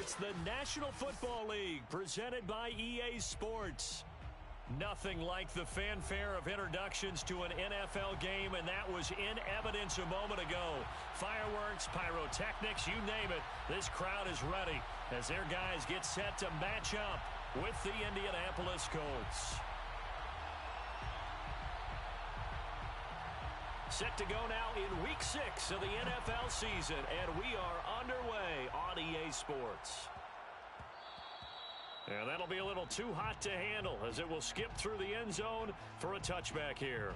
It's the National Football League presented by EA Sports. Nothing like the fanfare of introductions to an NFL game, and that was in evidence a moment ago. Fireworks, pyrotechnics, you name it. This crowd is ready as their guys get set to match up with the Indianapolis Colts. Set to go now in Week 6 of the NFL season, and we are underway on EA Sports. And that'll be a little too hot to handle as it will skip through the end zone for a touchback here.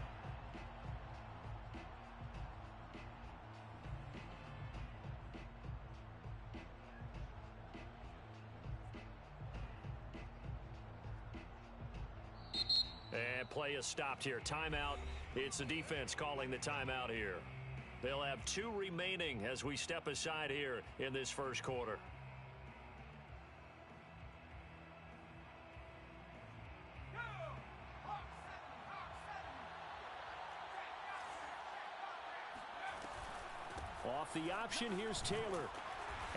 And play is stopped here. Timeout. It's the defense calling the timeout here. They'll have 2 remaining as we step aside here in this first quarter. Off the option, here's Taylor.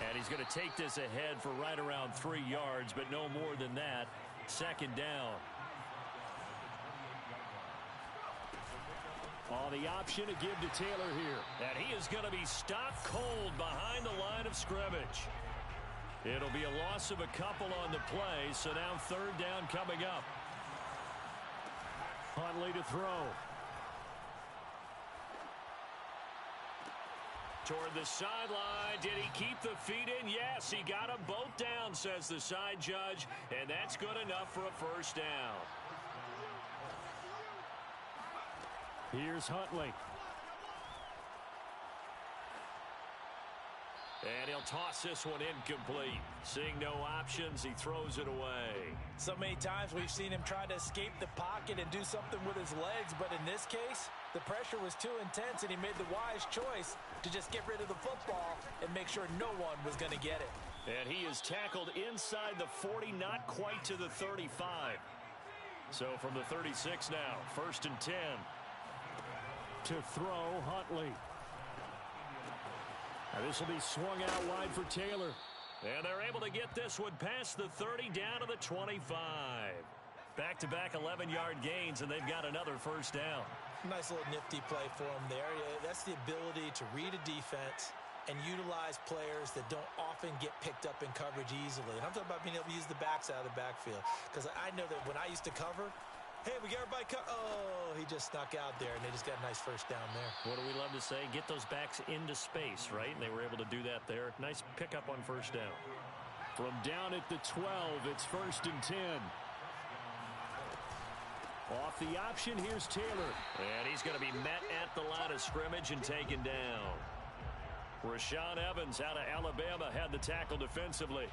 And he's going to take this ahead for right around 3 yards, but no more than that. Second down. On the option to give to Taylor here. And he is going to be stopped cold behind the line of scrimmage. It'll be a loss of a couple on the play, so now third down coming up. Huntley to throw. Toward the sideline. Did he keep the feet in? Yes, he got them both down, says the side judge. And that's good enough for a first down. Here's Huntley. And he'll toss this one incomplete. Seeing no options, he throws it away. So many times we've seen him try to escape the pocket and do something with his legs, but in this case, the pressure was too intense and he made the wise choice to just get rid of the football and make sure no one was going to get it. And he is tackled inside the 40, not quite to the 35. So from the 36 now, 1st and 10. To throw, Huntley. Now this will be swung out wide for Taylor. And they're able to get this one past the 30 down to the 25. Back-to-back 11-yard gains, and they've got another first down. Nice little nifty play for him there. That's the ability to read a defense and utilize players that don't often get picked up in coverage easily. And I'm talking about being able to use the backs out of the backfield. Because I know that when I used to cover, hey, we got everybody oh, he just snuck out there, and they just got a nice first down there. What do we love to say? Get those backs into space, right? And they were able to do that there. Nice pickup on first down. From down at the 12, it's 1st and 10. Off the option, here's Taylor. And he's going to be met at the line of scrimmage and taken down. Rashaan Evans out of Alabama had the tackle defensively.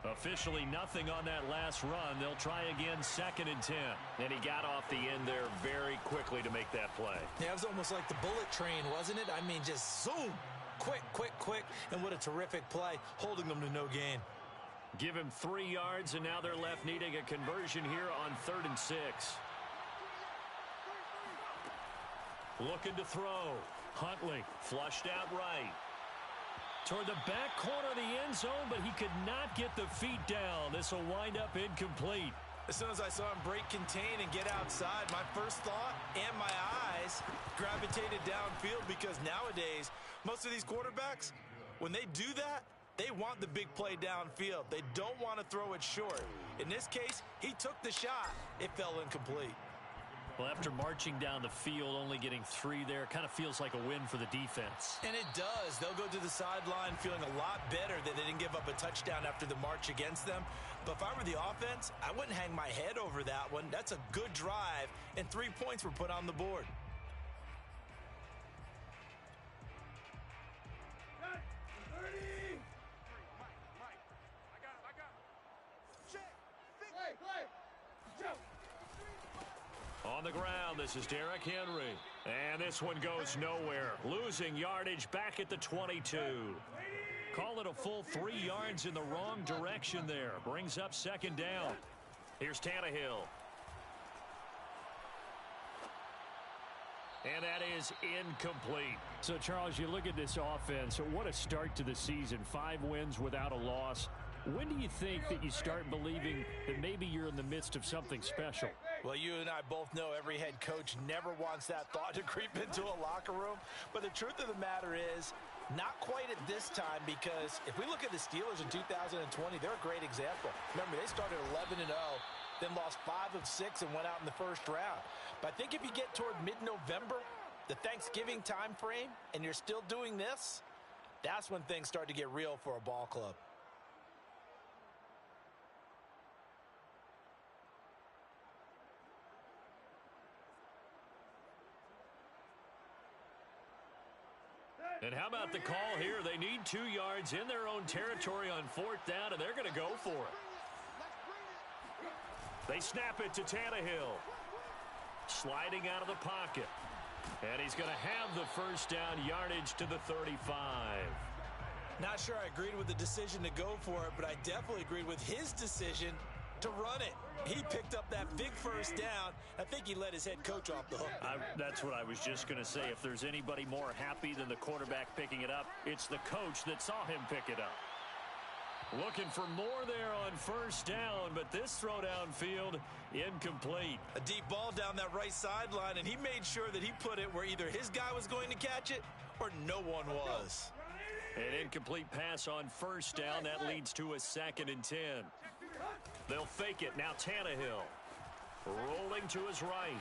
Officially nothing on that last run. They'll try again 2nd and 10. And he got off the end there very quickly to make that play. Yeah, it was almost like the bullet train, wasn't it? I mean, just zoom. Quick, quick, quick. And what a terrific play, holding them to no gain. Give him 3 yards, and now they're left needing a conversion here on 3rd and 6. Looking to throw. Huntley flushed out right. Toward the back corner of the end zone, but he could not get the feet down. This will wind up incomplete. As soon as I saw him break contain and get outside, my first thought and my eyes gravitated downfield, because nowadays, most of these quarterbacks, when they do that, they want the big play downfield. They don't want to throw it short. In this case, he took the shot. It fell incomplete. Well, after marching down the field, only getting 3 there, kind of feels like a win for the defense. And it does. They'll go to the sideline feeling a lot better that they didn't give up a touchdown after the march against them. But if I were the offense, I wouldn't hang my head over that one. That's a good drive, and 3 points were put on the board. On the ground, this is Derrick Henry. And this one goes nowhere. Losing yardage back at the 22. Call it a full 3 yards in the wrong direction there. Brings up 2nd down. Here's Tannehill. And that is incomplete. So, Charles, you look at this offense. What a start to the season. 5 wins without a loss. When do you think that you start believing that maybe you're in the midst of something special? Well, you and I both know every head coach never wants that thought to creep into a locker room. But the truth of the matter is, not quite at this time, because if we look at the Steelers in 2020, they're a great example. Remember, they started 11-0, then lost 5 of 6 and went out in the first round. But I think if you get toward mid-November, the Thanksgiving time frame, and you're still doing this, that's when things start to get real for a ball club. And how about the call here? They need 2 yards in their own territory on 4th down, and they're going to go for it. They snap it to Tannehill. Sliding out of the pocket. And he's going to have the first down, yardage to the 35. Not sure I agreed with the decision to go for it, but I definitely agreed with his decision to run it. He picked up that big first down. I think he let his head coach off the hook. That's what I was just going to say. If there's anybody more happy than the quarterback picking it up, it's the coach that saw him pick it up. Looking for more there on first down, but this throw downfield, incomplete. A deep ball down that right sideline, and he made sure that he put it where either his guy was going to catch it or no one was. An incomplete pass on first down. That leads to a 2nd and 10. They'll fake it. Now Tannehill rolling to his right.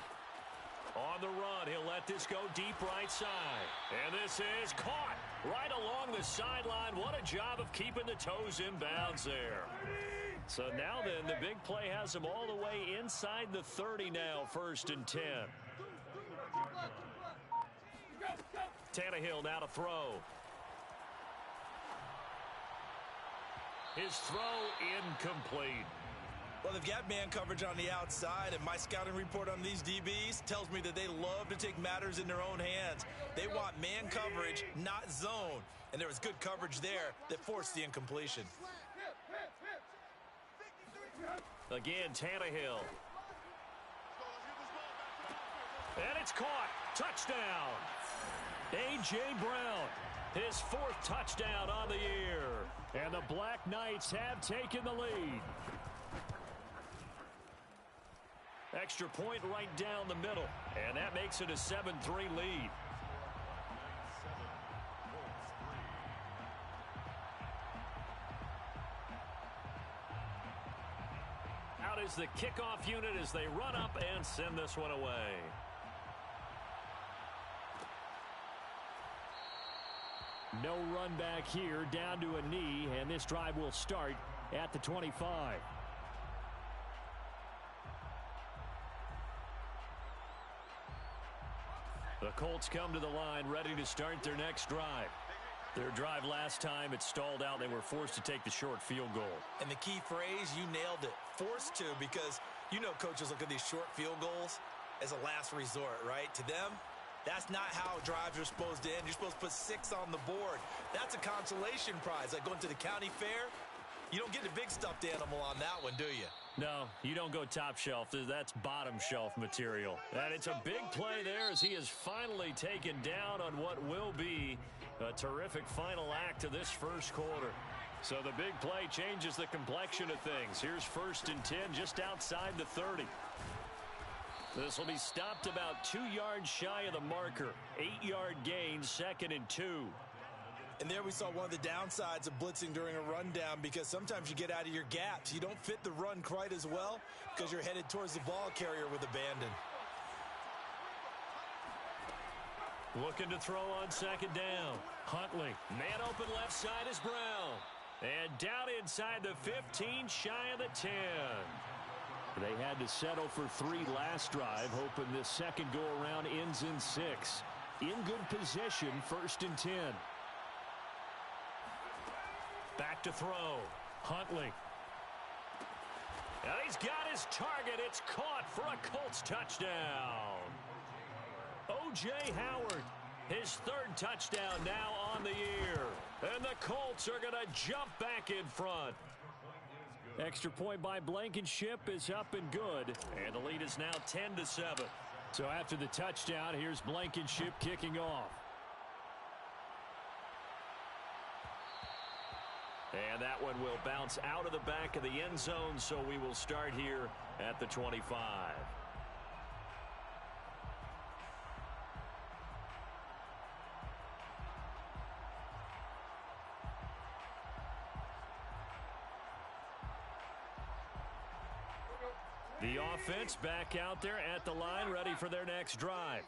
On the run, he'll let this go deep right side. And this is caught right along the sideline. What a job of keeping the toes in bounds there. So now then, the big play has him all the way inside the 30 now, 1st and 10. Tannehill now to throw. His throw incomplete. Well, they've got man coverage on the outside, and my scouting report on these DBs tells me that they love to take matters in their own hands. They want man coverage, not zone. And there was good coverage there that forced the incompletion. Again, Tannehill. And it's caught. Touchdown. A.J. Brown. His 4th touchdown on the year. And the Black Knights have taken the lead. Extra point right down the middle. And that makes it a 7-3 lead. Out is the kickoff unit as they run up and send this one away. No run back here, down to a knee, and this drive will start at the 25. The Colts come to the line, ready to start their next drive. Their drive last time, it stalled out. They were forced to take the short field goal. And the key phrase, you nailed it. Forced to, because you know coaches look at these short field goals as a last resort, right? To them, that's not how drives are supposed to end. You're supposed to put 6 on the board. That's a consolation prize. Like going to the county fair, you don't get the big stuffed animal on that one, do you? No, you don't go top shelf. That's bottom shelf material. And it's a big play there as he is finally taken down on what will be a terrific final act of this first quarter. So the big play changes the complexion of things. Here's 1st and 10 just outside the 30. This will be stopped about 2 yards shy of the marker. 8-yard gain, 2nd and 2. And there we saw one of the downsides of blitzing during a rundown, because sometimes you get out of your gaps. You don't fit the run quite as well because you're headed towards the ball carrier with abandon. Looking to throw on 2nd down. Huntley. Man open left side is Brown. And down inside the 15, shy of the 10. They had to settle for 3 last drive, hoping this second go-around ends in 6. In good position, 1st and 10. Back to throw. Huntley. And he's got his target. It's caught for a Colts touchdown. O.J. Howard, his 3rd touchdown now on the year. And the Colts are going to jump back in front. Extra point by Blankenship is up and good. And the lead is now 10-7. So after the touchdown, here's Blankenship kicking off. And that one will bounce out of the back of the end zone, so we will start here at the 25. The offense back out there at the line, ready for their next drive.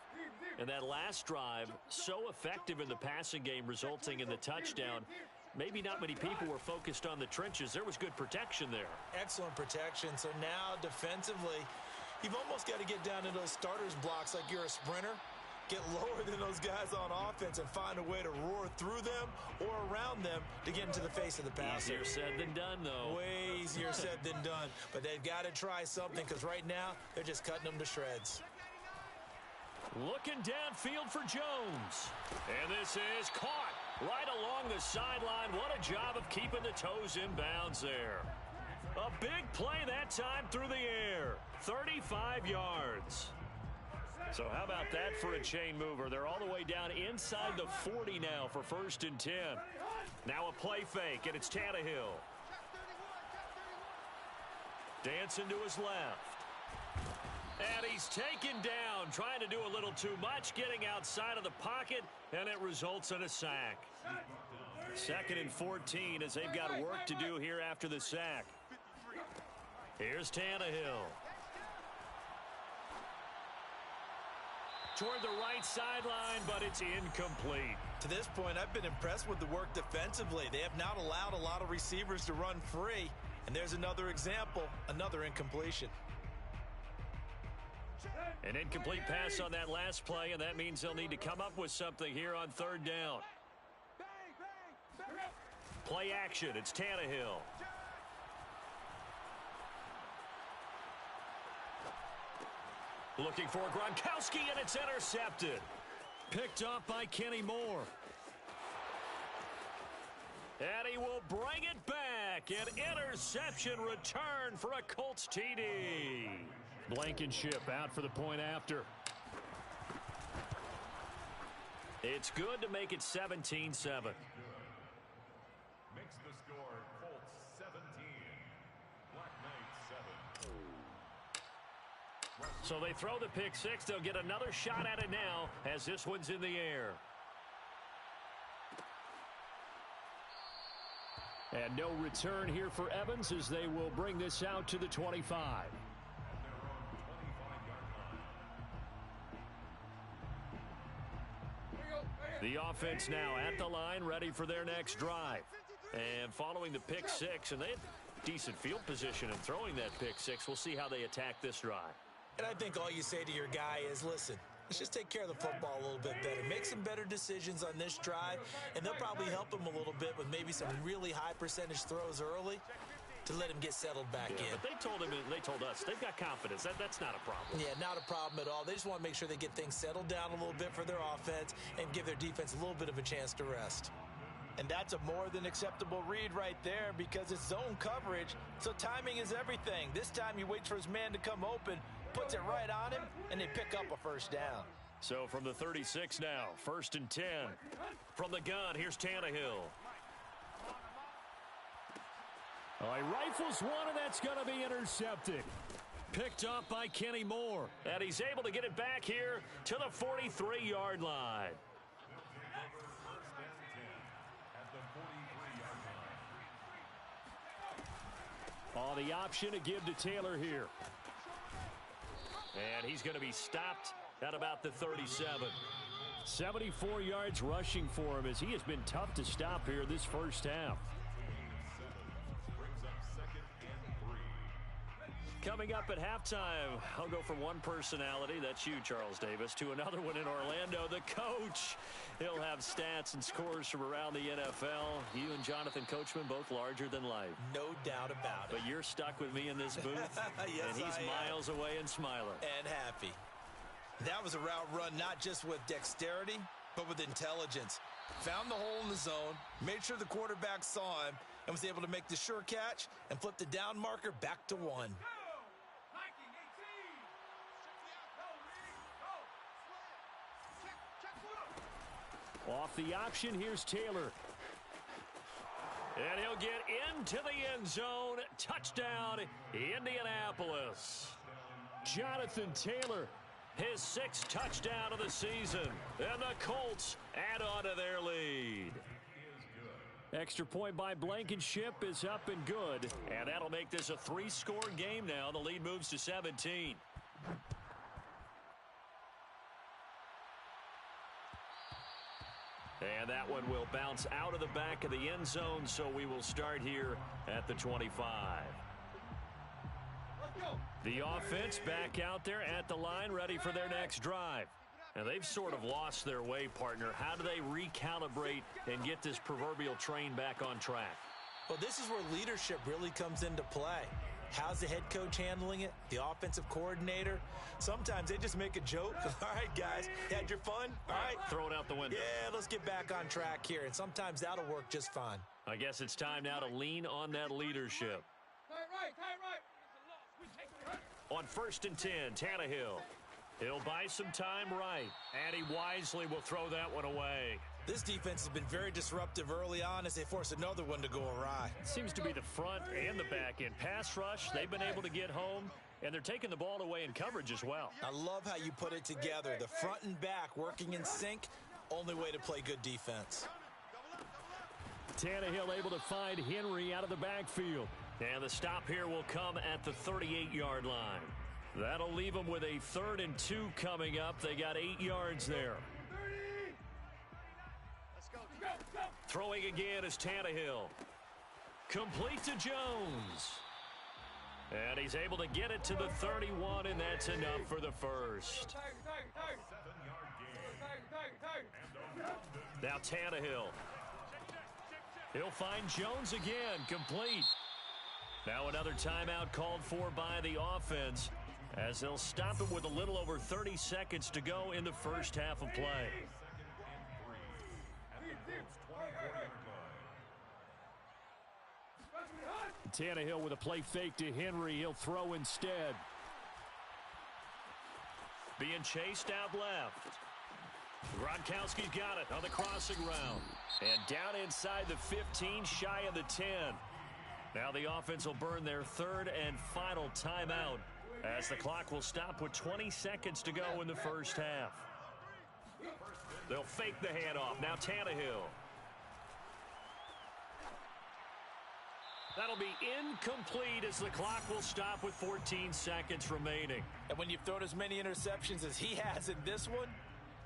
And that last drive, so effective in the passing game, resulting in the touchdown. Maybe not many people were focused on the trenches. There was good protection there. Excellent protection. So now defensively, you've almost got to get down into those starters blocks like you're a sprinter. Get lower than those guys on offense and find a way to roar through them or around them to get into the face of the passer. Easier said than done, though. Way easier said than done. But they've got to try something because right now they're just cutting them to shreds. Looking downfield for Jones. And this is caught right along the sideline. What a job of keeping the toes in bounds there. A big play that time through the air. 35 yards. So how about that for a chain mover? They're all the way down inside the 40 now for 1st and 10. Now a play fake, and it's Tannehill. Dancing to his left. And he's taken down, trying to do a little too much, getting outside of the pocket, and it results in a sack. 2nd and 14 as they've got work to do here after the sack. Here's Tannehill. Toward the right sideline, but it's incomplete. To this point, I've been impressed with the work defensively. They have not allowed a lot of receivers to run free. And there's another example, another incompletion. An incomplete pass on that last play, and that means they'll need to come up with something here on 3rd down. Play action, it's Tannehill. Looking for Gronkowski, and it's intercepted. Picked up by Kenny Moore. And he will bring it back. An interception return for a Colts TD. Blankenship out for the point after. It's good to make it 17-7. Makes the score Colts 17, Black Knights 7. So they throw the pick six. They'll get another shot at it now as this one's in the air. And no return here for Evans as they will bring this out to the 25. The offense now at the line, ready for their next drive. And following the pick six, and they had decent field position in throwing that pick six. We'll see how they attack this drive. And I think all you say to your guy is, listen, let's just take care of the football a little bit better. Make some better decisions on this drive, and they'll probably help him a little bit with maybe some really high percentage throws early to let him get settled back in. But they told him, they told us, they've got confidence. That's not a problem. Yeah, not a problem at all. They just want to make sure they get things settled down a little bit for their offense and give their defense a little bit of a chance to rest. And that's a more than acceptable read right there because it's zone coverage, so timing is everything. This time he waits for his man to come open, puts it right on him, and they pick up a 1st down. So from the 36 now, 1st and 10. From the gun, here's Tannehill. Oh, he rifles one, and that's going to be intercepted. Picked up by Kenny Moore. And he's able to get it back here to the 43-yard line. Oh, the option to give to Taylor here. And he's going to be stopped at about the 37. 74 yards rushing for him as he has been tough to stop here this first half. Coming up at halftime, I'll go from one personality, that's you, Charles Davis, to another one in Orlando, the coach. He'll have stats and scores from around the NFL. You and Jonathan Coachman, both larger than life. No doubt about it. But you're stuck with me in this booth, yes, and he's miles away and smiling. And happy. That was a route run not just with dexterity, but with intelligence. Found the hole in the zone, made sure the quarterback saw him, and was able to make the sure catch and flip the down marker back to 1. Off the option, here's Taylor. And he'll get into the end zone. Touchdown, Indianapolis. Jonathan Taylor, his 6th touchdown of the season. And the Colts add on to their lead. Extra point by Blankenship is up and good. And that'll make this a 3-score game now. The lead moves to 17. And that one will bounce out of the back of the end zone, so we will start here at the 25. The offense back out there at the line, ready for their next drive. And they've sort of lost their way, partner. How do they recalibrate and get this proverbial train back on track? Well, this is where leadership really comes into play. How's the head coach handling it? The offensive coordinator? Sometimes they just make a joke. All right, guys, had your fun? All right. Throw it out the window. Yeah, let's get back on track here. And sometimes that'll work just fine. I guess it's time now to lean on that leadership. On 1st and 10, Tannehill. He'll buy some time right, and he wisely will throw that one away. This defense has been very disruptive early on as they force another one to go awry. Seems to be the front and the back end. Pass rush, they've been able to get home, and they're taking the ball away in coverage as well. I love how you put it together. The front and back working in sync, only way to play good defense. Tannehill able to find Henry out of the backfield. And the stop here will come at the 38-yard line. That'll leave them with a 3rd and 2 coming up. They got 8 yards there. Throwing again is Tannehill. Complete to Jones. And he's able to get it to the 31, and that's enough for the first. Now Tannehill. He'll find Jones again, complete. Now another timeout called for by the offense as they'll stop it with a little over 30 seconds to go in the first half of play. Tannehill with a play fake to Henry. He'll throw instead. Being chased out left. Gronkowski's got it on the crossing route. And down inside the 15, shy of the 10. Now the offense will burn their 3rd and final timeout as the clock will stop with 20 seconds to go in the first half. They'll fake the handoff. Now Tannehill. That'll be incomplete as the clock will stop with 14 seconds remaining. And when you've thrown as many interceptions as he has in this one,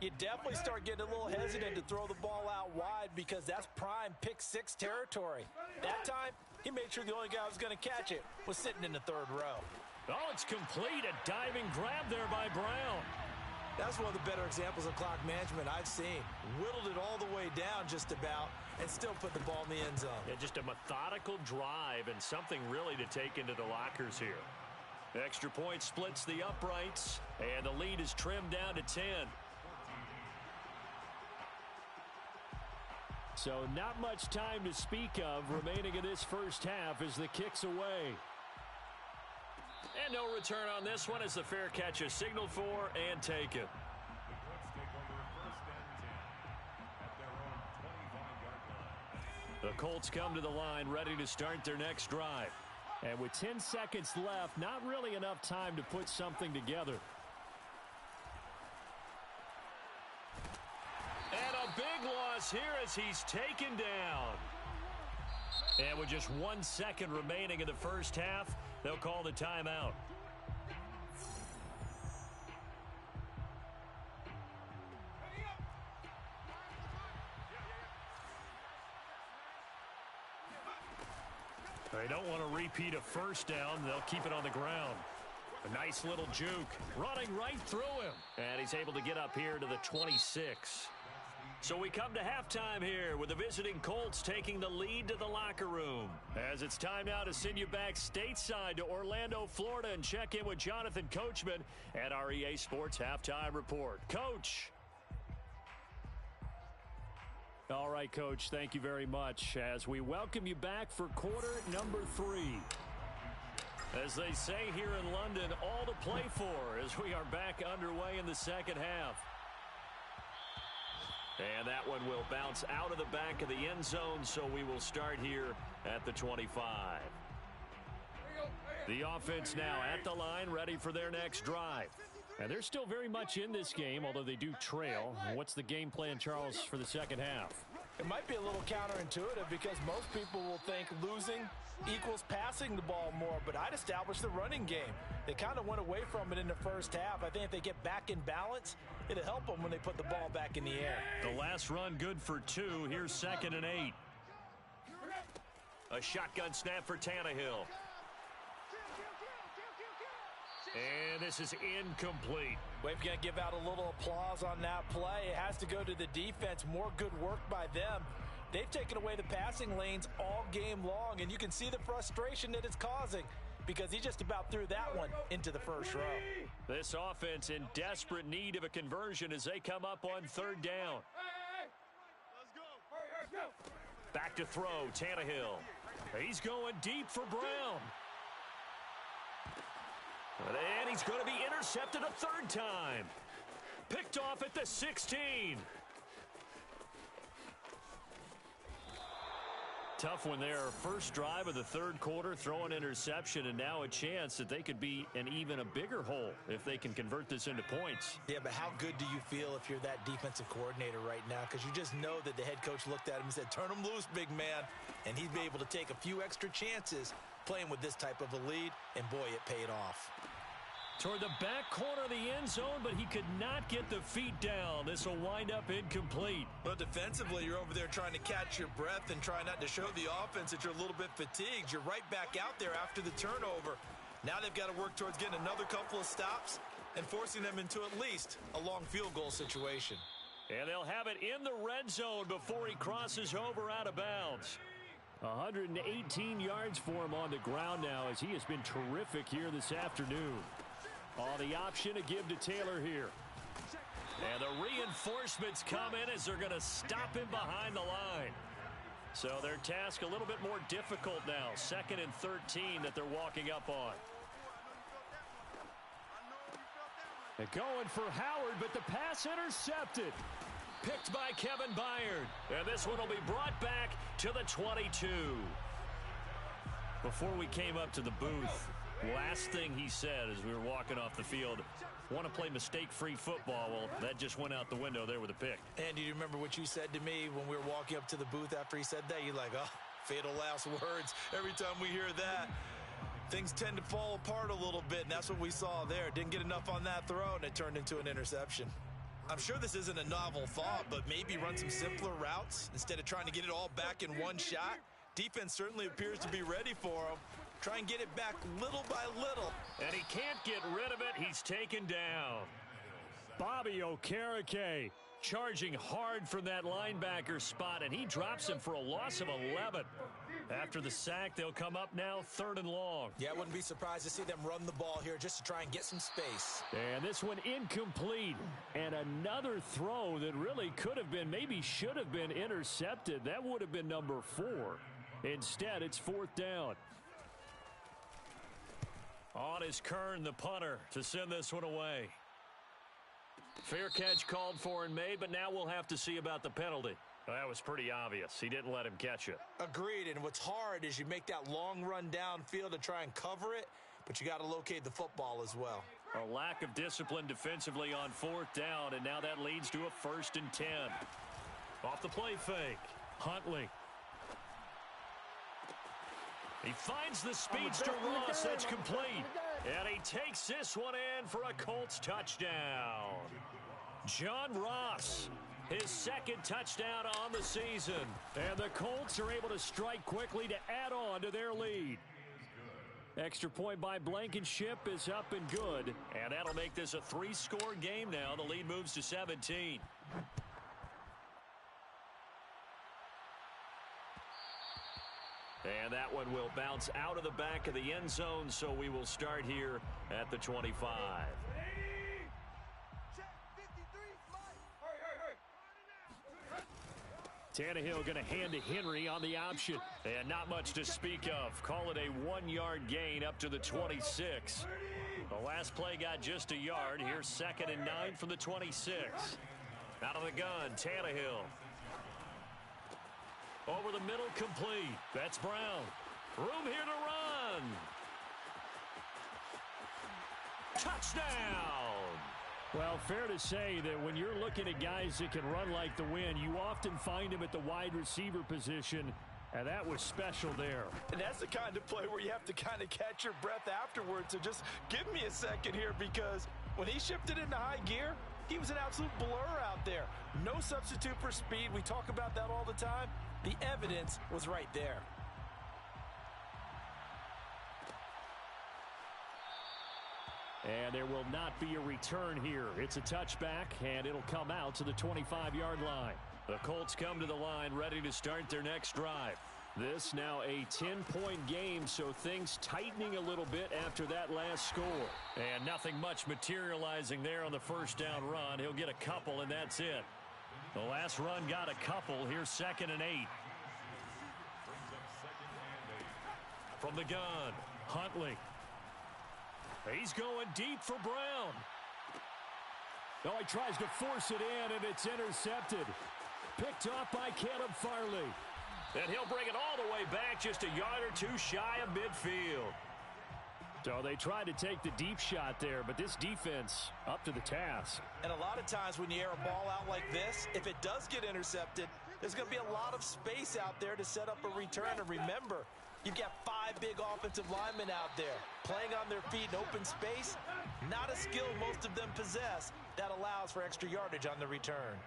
you definitely start getting a little hesitant to throw the ball out wide because that's prime pick-6 territory. That time, he made sure the only guy who was going to catch it was sitting in the 3rd row. Oh, it's complete. A diving grab there by Brown. That's one of the better examples of clock management I've seen. Whittled it all the way down just about and still put the ball in the end zone. Yeah, just a methodical drive and something really to take into the lockers here. Extra point splits the uprights, and the lead is trimmed down to 10. So not much time to speak of remaining in this first half as the kick's away. And no return on this one as the fair catch is signaled for and taken. The Colts come to the line ready to start their next drive. And with 10 seconds left, not really enough time to put something together. And a big loss here as he's taken down. And with just 1 second remaining in the first half, they'll call the timeout. They don't want to repeat a first down. They'll keep it on the ground. A nice little juke. Running right through him. And he's able to get up here to the 26. So we come to halftime here with the visiting Colts taking the lead to the locker room. As it's time now to send you back stateside to Orlando, Florida, and check in with Jonathan Coachman at our EA Sports Halftime Report. Coach. All right, Coach, thank you very much as we welcome you back for quarter number 3. As they say here in London, all to play for as we are back underway in the second half. And that one will bounce out of the back of the end zone, so we will start here at the 25. The offense now at the line, ready for their next drive. And they're still very much in this game, although they do trail. What's the game plan, Charles, for the second half? It might be a little counterintuitive because most people will think losing equals passing the ball more, but I'd establish the running game. They kind of went away from it in the first half. I think if they get back in balance, it'll help them when they put the ball back in the air. The last run good for 2. Here's 2nd and 8. A shotgun snap for Tannehill. And this is incomplete. We've got to give out a little applause on that play. It has to go to the defense. More good work by them. They've taken away the passing lanes all game long, and you can see the frustration that it's causing because he just about threw that one into the first row. This offense in desperate need of a conversion as they come up on 3rd down. Back to throw, Tannehill. He's going deep for Brown. And he's going to be intercepted a 3rd time. Picked off at the 16. Tough one there. First drive of the 3rd quarter, throw an interception, and now a chance that they could be in even a bigger hole if they can convert this into points. Yeah, but how good do you feel if you're that defensive coordinator right now? Because you just know that the head coach looked at him and said, turn him loose, big man. And he'd be able to take a few extra chances playing with this type of a lead, and boy, it paid off. Toward the back corner of the end zone, but he could not get the feet down. This will wind up incomplete. But defensively, you're over there trying to catch your breath and try not to show the offense that you're a little bit fatigued. You're right back out there after the turnover. Now they've got to work towards getting another couple of stops and forcing them into at least a long field goal situation. And they'll have it in the red zone before he crosses over out of bounds. 118 yards for him on the ground now as he has been terrific here this afternoon. The option to give to Taylor here. And the reinforcements come in as they're going to stop him behind the line. So their task a little bit more difficult now. 2nd and 13 that they're walking up on. They're going for Howard, but the pass intercepted. Picked by Kevin Byard. And this one will be brought back to the 22. Before we came up to the booth, last thing he said as we were walking off the field, want to play mistake-free football. Well, that just went out the window there with a pick. And do you remember what you said to me when we were walking up to the booth after he said that? You're like, oh, fatal last words. Every time we hear that, things tend to fall apart a little bit, and that's what we saw there. Didn't get enough on that throw, and it turned into an interception. I'm sure this isn't a novel thought, but maybe run some simpler routes instead of trying to get it all back in one shot. Defense certainly appears to be ready for him. Try and get it back little by little. And he can't get rid of it. He's taken down. Bobby Okereke charging hard from that linebacker spot, and he drops him for a loss of 11. After the sack, they'll come up now 3rd and long. Yeah, I wouldn't be surprised to see them run the ball here just to try and get some space. And this one incomplete. And another throw that really could have been, maybe should have been intercepted. That would have been number 4. Instead, it's 4th down. On is Kern, the punter, to send this one away. Fair catch called for and made, but now we'll have to see about the penalty. That was pretty obvious. He didn't let him catch it. Agreed, and what's hard is you make that long run downfield to try and cover it, but you got to locate the football as well. A lack of discipline defensively on 4th down, and now that leads to a 1st and 10. Off the play fake, Huntley. He finds the speedster Ross. That's complete. And he takes this one in for a Colts touchdown. John Ross, his 2nd touchdown on the season. And the Colts are able to strike quickly to add on to their lead. Extra point by Blankenship is up and good. And that'll make this a 3-score game now. The lead moves to 17. And that one will bounce out of the back of the end zone, so we will start here at the 25. Tannehill going to hand to Henry on the option. And not much to speak of. Call it a 1-yard gain up to the 26. The last play got just a yard. Here's 2nd and 9 from the 26. Out of the gun, Tannehill. Over the middle, complete. That's Brown. Room here to run. Touchdown! Well, fair to say that when you're looking at guys that can run like the wind, you often find them at the wide receiver position, and that was special there. And that's the kind of play where you have to kind of catch your breath afterwards. So just give me a second here, because when he shifted into high gear, he was an absolute blur out there. No substitute for speed. We talk about that all the time. The evidence was right there. And there will not be a return here. It's a touchback, and it'll come out to the 25-yard line. The Colts come to the line ready to start their next drive. This now a 10-point game, so things tightening a little bit after that last score. And nothing much materializing there on the first down run. He'll get a couple, and that's it. The last run got a couple. Here's 2nd and 8. From the gun, Huntley. He's going deep for Brown. Oh, he tries to force it in, and it's intercepted. Picked off by Caleb Farley. And he'll bring it all the way back, just a yard or two shy of midfield. So they tried to take the deep shot there, but this defense up to the task. And a lot of times when you air a ball out like this, if it does get intercepted, there's going to be a lot of space out there to set up a return. And remember, you've got 5 big offensive linemen out there playing on their feet in open space. Not a skill most of them possess that allows for extra yardage on the return.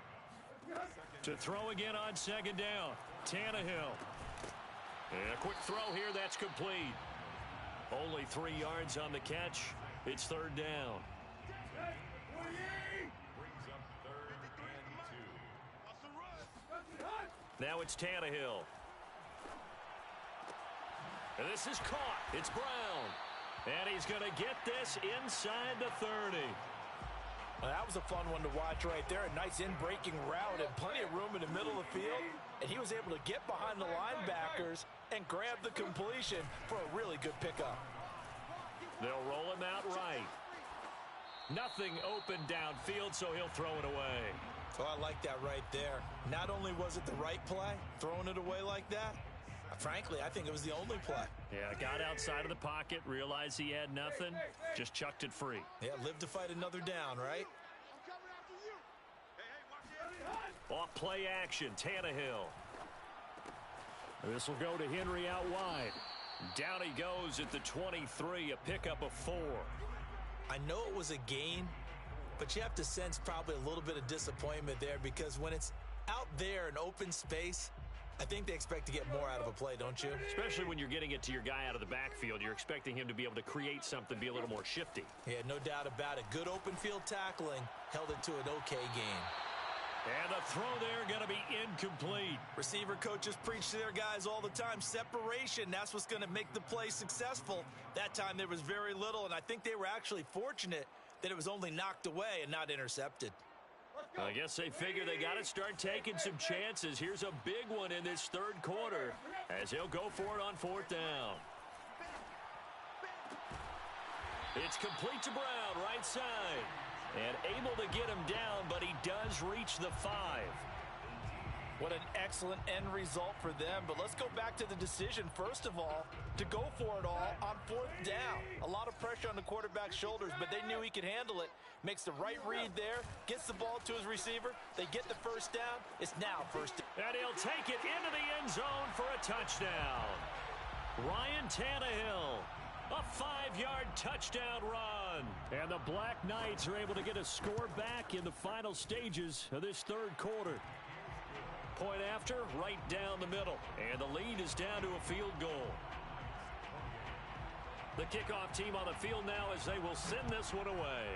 To throw again on 2nd down, Tannehill. And a quick throw here, that's complete. Only 3 yards on the catch. It's 3rd down. Now it's Tannehill. And this is caught. It's Brown. And he's going to get this inside the 30. Well, that was a fun one to watch right there. A nice in-breaking route and plenty of room in the middle of the field. And he was able to get behind the linebackers and grab the completion for a really good pickup. They'll roll him out right. Nothing open downfield, so he'll throw it away. Oh, I like that right there. Not only was it the right play, throwing it away like that, frankly, I think it was the only play. Yeah, got outside of the pocket, realized he had nothing, just chucked it free. Yeah, live to fight another down, right? Off play action, Tannehill. This will go to Henry out wide. Down he goes at the 23, a pickup of 4. I know it was a gain, but you have to sense probably a little bit of disappointment there, because when it's out there in open space, I think they expect to get more out of a play, don't you? Especially when you're getting it to your guy out of the backfield. You're expecting him to be able to create something, be a little more shifty. Yeah, no doubt about it. Good open field tackling held it to an okay game. And the throw there going to be incomplete. Receiver coaches preach to their guys all the time. Separation, that's what's going to make the play successful. That time there was very little, and I think they were actually fortunate that it was only knocked away and not intercepted. I guess they figure they got to start taking some chances. Here's a big one in this 3rd quarter as he'll go for it on 4th down. It's complete to Brown, right side. And able to get him down, but he does reach the 5. What an excellent end result for them. But let's go back to the decision, first of all, to go for it all on 4th down. A lot of pressure on the quarterback's shoulders, but they knew he could handle it. Makes the right read there, gets the ball to his receiver. They get the 1st down. It's now 1st down. And he'll take it into the end zone for a touchdown. Ryan Tannehill. A 5-yard touchdown run. And the Black Knights are able to get a score back in the final stages of this 3rd quarter. Point after, right down the middle. And the lead is down to a field goal. The kickoff team on the field now as they will send this one away.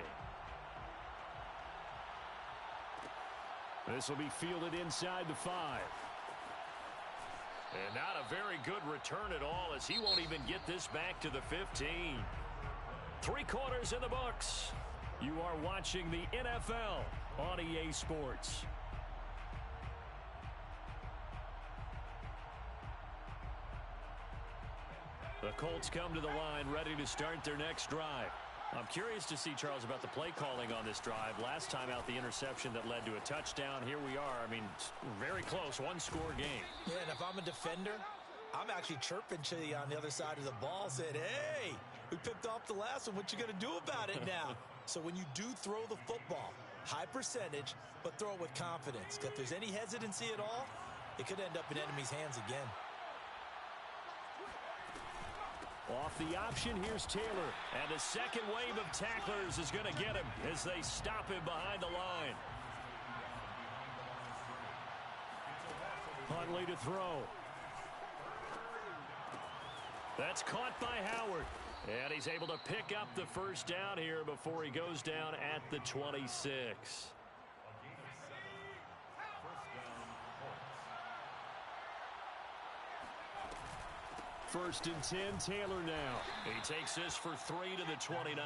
This will be fielded inside the 5. And not a very good return at all, as he won't even get this back to the 15. 3 quarters in the books. You are watching the NFL on EA Sports. The Colts come to the line ready to start their next drive. I'm curious to see, Charles, about the play calling on this drive. Last time out, the interception that led to a touchdown. Here we are. I mean, very close, one-score game. Yeah, and if I'm a defender, I'm actually chirping to you on the other side of the ball, saying, hey, we picked off the last one. What you going to do about it now? So when you do throw the football, high percentage, but throw it with confidence. If there's any hesitancy at all, it could end up in enemy's hands again. Off the option, here's Taylor. And the second wave of tacklers is going to get him as they stop him behind the line. Huntley to throw. That's caught by Howard. And he's able to pick up the first down here before he goes down at the 26. First and 10, Taylor now. He takes this for 3 to the 29.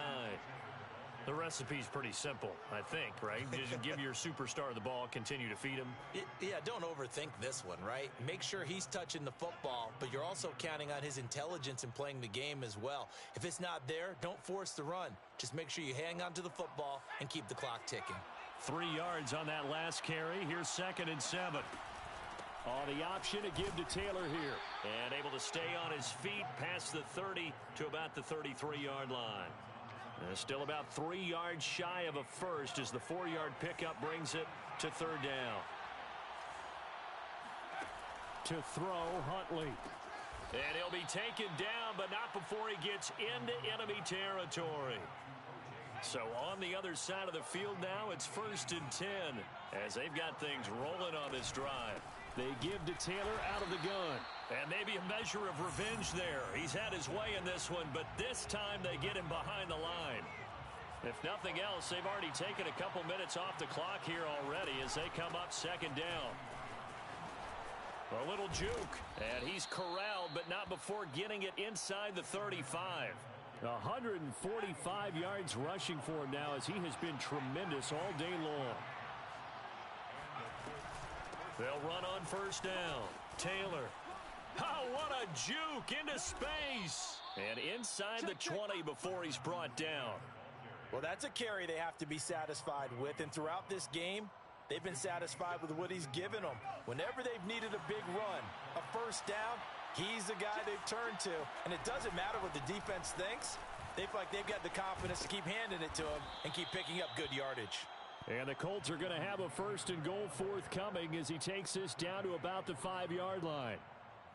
The recipe's pretty simple, I think, right? Just give your superstar the ball, continue to feed him. Yeah, don't overthink this one, right? Make sure he's touching the football, but you're also counting on his intelligence in playing the game as well. If it's not there, don't force the run. Just make sure you hang on to the football and keep the clock ticking. 3 yards on that last carry. Here's 2nd and 7. On the option to give to Taylor here. And able to stay on his feet past the 30 to about the 33-yard line. Still about 3 yards shy of a first as the 4-yard pickup brings it to 3rd down. To throw, Huntley. And he'll be taken down, but not before he gets into enemy territory. So on the other side of the field now, it's 1st and 10 as they've got things rolling on this drive. They give to Taylor out of the gun. And maybe a measure of revenge there. He's had his way in this one, but this time they get him behind the line. If nothing else, they've already taken a couple minutes off the clock here already as they come up 2nd down. A little juke, and he's corralled, but not before getting it inside the 35. 145 yards rushing for him now as he has been tremendous all day long. They'll run on 1st down. Taylor. Oh, what a juke into space. And inside the 20 before he's brought down. Well, that's a carry they have to be satisfied with. And throughout this game, they've been satisfied with what he's given them. Whenever they've needed a big run, a 1st down, he's the guy they've turned to. And it doesn't matter what the defense thinks. They feel like they've got the confidence to keep handing it to him and keep picking up good yardage. And the Colts are going to have a 1st and goal forthcoming as he takes this down to about the 5-yard line.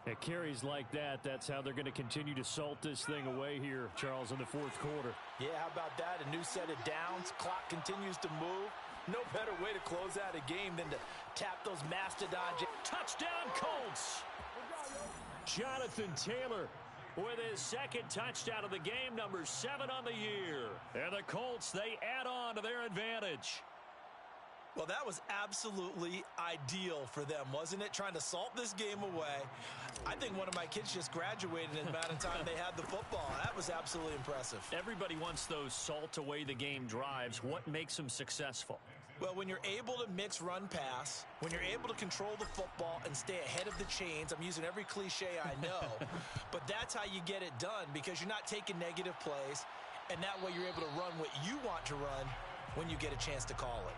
At carries like that, that's how they're going to continue to salt this thing away here, Charles, in the 4th quarter. Yeah, how about that? A new set of downs. Clock continues to move. No better way to close out a game than to tap those mastodon. Touchdown, Colts! Jonathan Taylor with his 2nd touchdown of the game, number 7 on the year. And the Colts, they add on to their advantage. Well, that was absolutely ideal for them, wasn't it? Trying to salt this game away. I think one of my kids just graduated in the amount of time they had the football. That was absolutely impressive. Everybody wants those salt away the game drives. What makes them successful? Well, when you're able to mix run pass, when you're able to control the football and stay ahead of the chains, I'm using every cliche I know, but that's how you get it done because you're not taking negative plays, and that way you're able to run what you want to run when you get a chance to call it.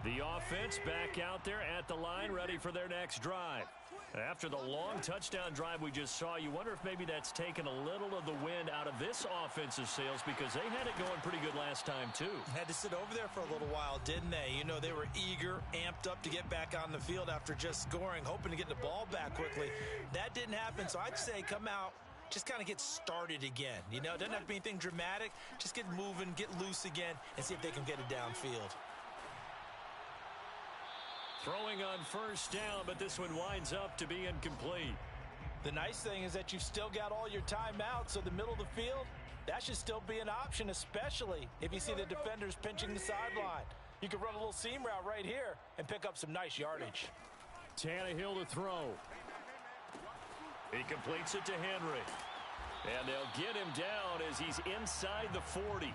The offense back out there at the line, ready for their next drive. After the long touchdown drive we just saw, you wonder if maybe that's taken a little of the wind out of this offensive sails because they had it going pretty good last time, too. Had to sit over there for a little while, didn't they? You know, they were eager, amped up to get back on the field after just scoring, hoping to get the ball back quickly. That didn't happen, so I'd say come out, just kind of get started again. You know, it doesn't have to be anything dramatic. Just get moving, get loose again, and see if they can get it downfield. Throwing on 1st down, but this one winds up to be incomplete. The nice thing is that you've still got all your timeouts, so the middle of the field, that should still be an option, especially if you see the defenders pinching the sideline. You can run a little seam route right here and pick up some nice yardage. Tannehill to throw. He completes it to Henry. And they'll get him down as he's inside the 40.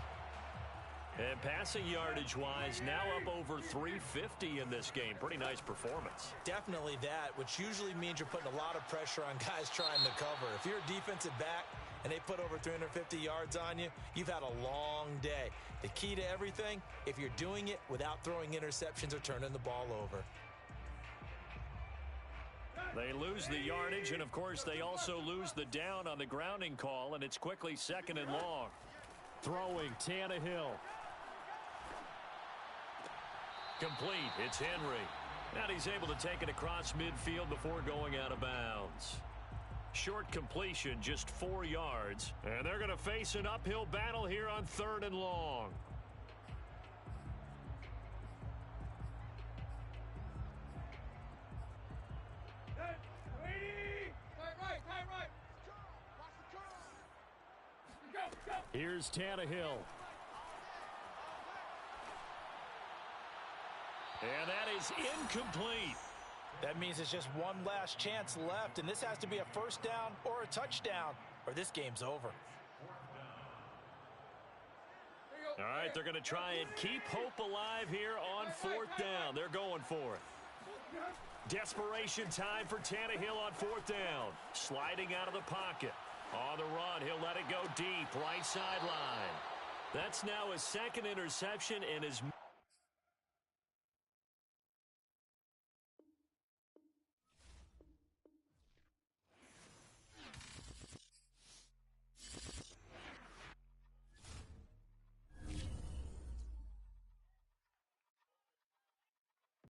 And passing yardage-wise, now up over 350 in this game. Pretty nice performance. Definitely that, which usually means you're putting a lot of pressure on guys trying to cover. If you're a defensive back and they put over 350 yards on you, you've had a long day. The key to everything, if you're doing it without throwing interceptions or turning the ball over. They lose the yardage, and, of course, they also lose the down on the grounding call, and it's quickly 2nd and long. Throwing, Tannehill. Complete. It's Henry. And he's able to take it across midfield before going out of bounds. Short completion, just 4 yards. And they're going to face an uphill battle here on 3rd and long. Here's Tannehill. And that is incomplete. That means it's just one last chance left, and this has to be a first down or a touchdown, or this game's over. All right, they're going to try and keep hope alive here on 4th down. They're going for it. Desperation time for Tannehill on 4th down. Sliding out of the pocket. On the run, he'll let it go deep, right sideline. That's now his 2nd interception and his